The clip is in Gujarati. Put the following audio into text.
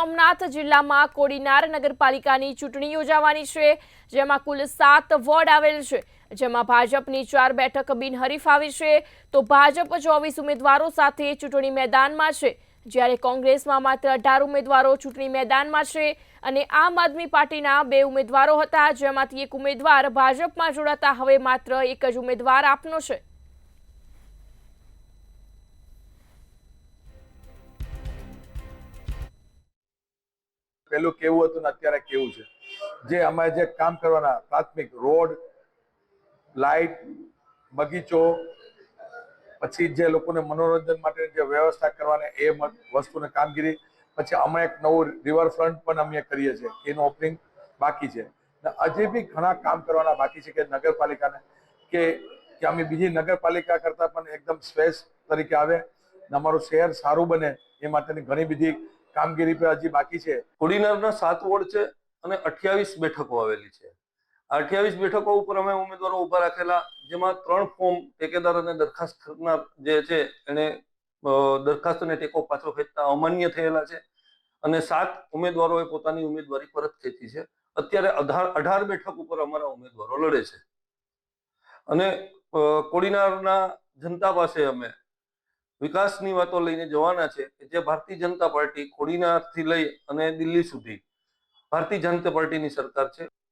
સોમનાથ જિલ્લામાં કોડીનાર નગરપાલિકાની ચૂંટણી યોજાવાની છે, જેમાં કુલ 7 વોર્ડ આવેલ છે, જેમાં ભાજપની 4 બેઠક બિનહરીફ આવી છે, તો ભાજપ 24 ઉમેદવારો સાથે ચૂંટણી મેદાનમાં છે, જ્યારે કોંગ્રેસમાં માત્ર 18 ઉમેદવારો ચૂંટણી મેદાનમાં છે અને આમ આદમી પાર્ટીના 2 ઉમેદવારો હતા, જેમાંથી એક ઉમેદવાર ભાજપમાં જોડાતા હવે માત્ર એક જ ઉમેદવાર આપનો છે। પહેલું કેવું હતું ને અત્યારે કેવું છે, જે અમે જે કામ કરવાના પ્રાથમિક રોડ, લાઇટ, બગીચો, પછી જે લોકોને મનોરંજન માટે જે વ્યવસ્થા કરવાની એ વસ્તુની કામગીરી, પછી અમે એક નવું રિવરફ્રન્ટ પણ અમે કરીએ છીએ, એનું ઓપનિંગ બાકી છે। હજી બી ઘણા કામ કરવાના બાકી છે કે નગરપાલિકાને કે અમે બીજી નગરપાલિકા કરતા પણ એકદમ શ્રેષ્ઠ તરીકે આવે ને અમારું શહેર સારું બને એ માટેની ઘણી બધી કામગીરી પર હજી બાકી છે। કોડીનારના 7 વોર્ડ છે અને 28 બેઠકો આવેલી છે। આ 28 બેઠકો ઉપર અમે ઉમેદવારો ઉભા રાખેલા, જેમાં 3 ફોર્મ ટેકેદાર અને દરખાસ્ત કરનાર જે છે એને દરખાસ્તને ટેકો પાછો ખેંચતા અમાન્ય થયેલા છે અને 7 ઉમેદવારોએ પોતાની ઉમેદવારી પરત ખેંચી છે। અત્યારે 18 બેઠક ઉપર અમારા ઉમેદવારો લડે છે અને કોડીનારના જનતા પાસે અમે વિકાસની વાતો લઈને જવાના છે કે જે ભારતીય જનતા પાર્ટી કોડીનારથી લઈ અને દિલ્હી સુધી ભારતીય જનતા પાર્ટીની સરકાર છે।